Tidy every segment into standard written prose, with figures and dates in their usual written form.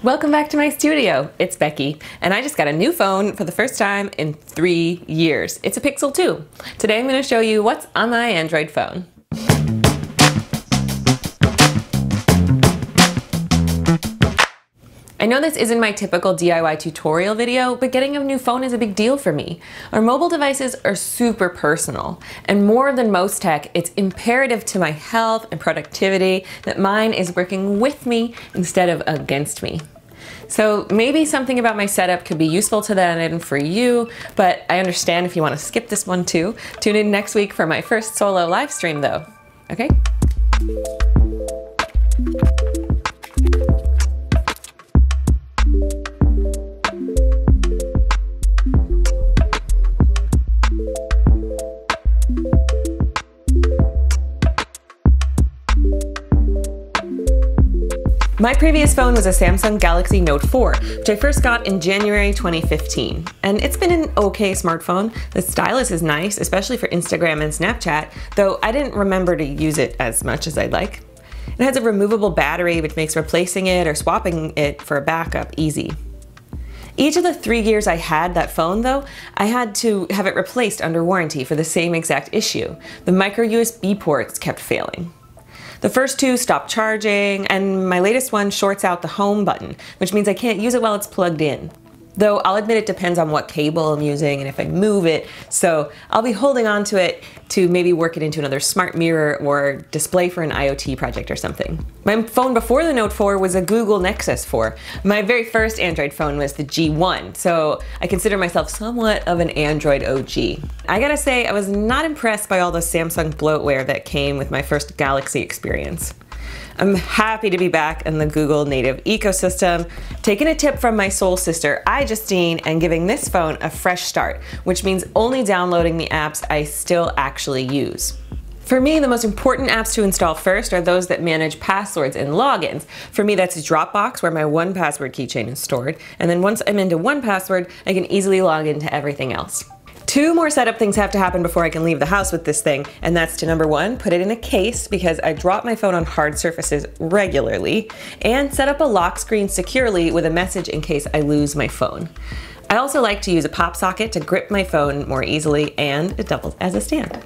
Welcome back to my studio. It's Becky, and I just got a new phone for the first time in 3 years. It's a Pixel 2. Today I'm going to show you what's on my Android phone. I know this isn't my typical DIY tutorial video, but getting a new phone is a big deal for me. Our mobile devices are super personal, and more than most tech, it's imperative to my health and productivity that mine is working with me instead of against me. So maybe something about my setup could be useful to that and for you, but I understand if you want to skip this one too. Tune in next week for my first solo live stream though, okay? My previous phone was a Samsung Galaxy Note 4, which I first got in January 2015. And it's been an okay smartphone. The stylus is nice, especially for Instagram and Snapchat, though I didn't remember to use it as much as I'd like. It has a removable battery, which makes replacing it or swapping it for a backup easy. Each of the 3 years I had that phone though, I had to have it replaced under warranty for the same exact issue. The micro USB ports kept failing. The first two stopped charging, and my latest one shorts out the home button, which means I can't use it while it's plugged in. Though I'll admit it depends on what cable I'm using and if I move it, so I'll be holding on to it to maybe work it into another smart mirror or display for an IoT project or something. My phone before the Note 4 was a Google Nexus 4. My very first Android phone was the G1, so I consider myself somewhat of an Android OG. I gotta say, I was not impressed by all the Samsung bloatware that came with my first Galaxy experience. I'm happy to be back in the Google native ecosystem, taking a tip from my soul sister, Justine, and giving this phone a fresh start, which means only downloading the apps I still actually use. For me, the most important apps to install first are those that manage passwords and logins. For me, that's Dropbox, where my 1Password keychain is stored, and then once I'm into 1Password, I can easily log into everything else. 2 more setup things have to happen before I can leave the house with this thing, and that's to number 1, put it in a case because I drop my phone on hard surfaces regularly, and set up a lock screen securely with a message in case I lose my phone. I also like to use a pop socket to grip my phone more easily, and it doubles as a stand.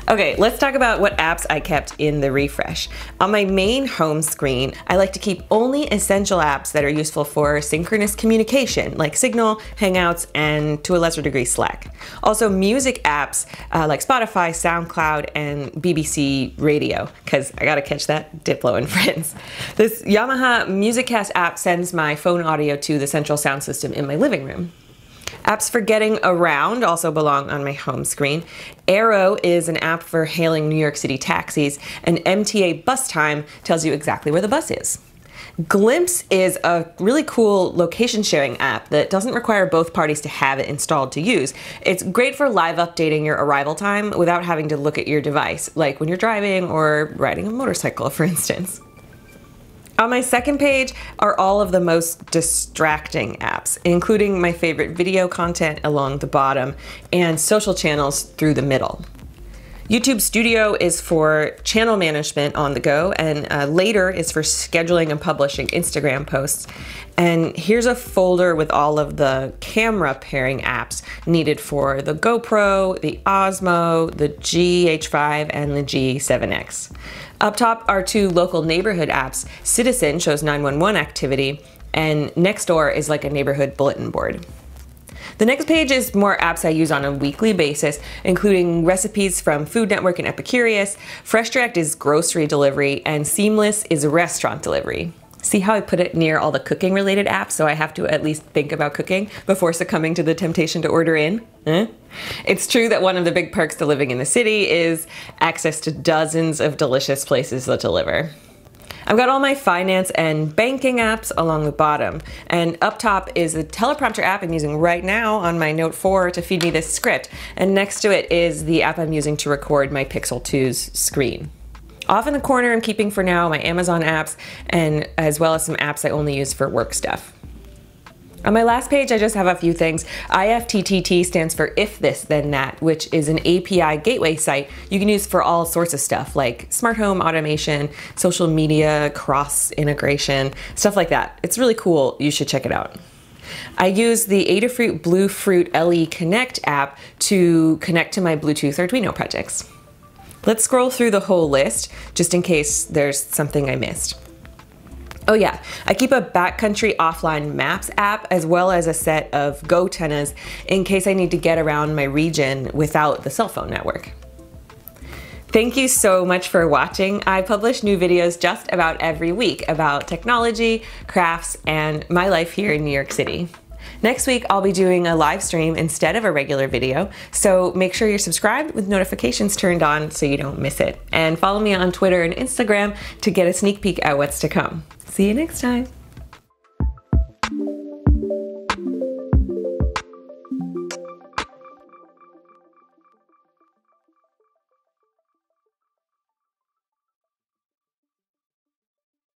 Okay, let's talk about what apps I kept in the refresh. On my main home screen, I like to keep only essential apps that are useful for synchronous communication, like Signal, Hangouts, and to a lesser degree, Slack. Also, music apps like Spotify, SoundCloud, and BBC Radio, because I gotta catch that Diplo and Friends. This Yamaha MusicCast app sends my phone audio to the central sound system in my living room. Apps for getting around also belong on my home screen. Arrow is an app for hailing New York City taxis, and MTA Bus Time tells you exactly where the bus is. Glimpse is a really cool location sharing app that doesn't require both parties to have it installed to use. It's great for live updating your arrival time without having to look at your device, like when you're driving or riding a motorcycle, for instance. On my second page are all of the most distracting apps, including my favorite video content along the bottom and social channels through the middle. YouTube Studio is for channel management on the go, and Later is for scheduling and publishing Instagram posts. And here's a folder with all of the camera pairing apps needed for the GoPro, the Osmo, the GH5, and the G7X. Up top are 2 local neighborhood apps. Citizen shows 911 activity, and Nextdoor is like a neighborhood bulletin board. The next page is more apps I use on a weekly basis, including recipes from Food Network and Epicurious, FreshDirect is grocery delivery, and Seamless is restaurant delivery. See how I put it near all the cooking related apps, so I have to at least think about cooking before succumbing to the temptation to order in? It's true that one of the big perks to living in the city is access to dozens of delicious places that deliver. I've got all my finance and banking apps along the bottom, and up top is the teleprompter app I'm using right now on my Note 4 to feed me this script, and next to it is the app I'm using to record my Pixel 2's screen. Off in the corner I'm keeping for now my Amazon apps, and as well as some apps I only use for work stuff. On my last page, I just have a few things. IFTTT stands for If This Then That, which is an API gateway site you can use for all sorts of stuff like smart home automation, social media, cross integration, stuff like that. It's really cool. You should check it out. I use the Adafruit Bluefruit LE Connect app to connect to my Bluetooth Arduino projects. Let's scroll through the whole list just in case there's something I missed. Oh yeah, I keep a backcountry offline maps app as well as a set of GoTennas in case I need to get around my region without the cell phone network. Thank you so much for watching. I publish new videos just about every week about technology, crafts, and my life here in New York City. Next week, I'll be doing a live stream instead of a regular video, so make sure you're subscribed with notifications turned on so you don't miss it. And follow me on Twitter and Instagram to get a sneak peek at what's to come. See you next time.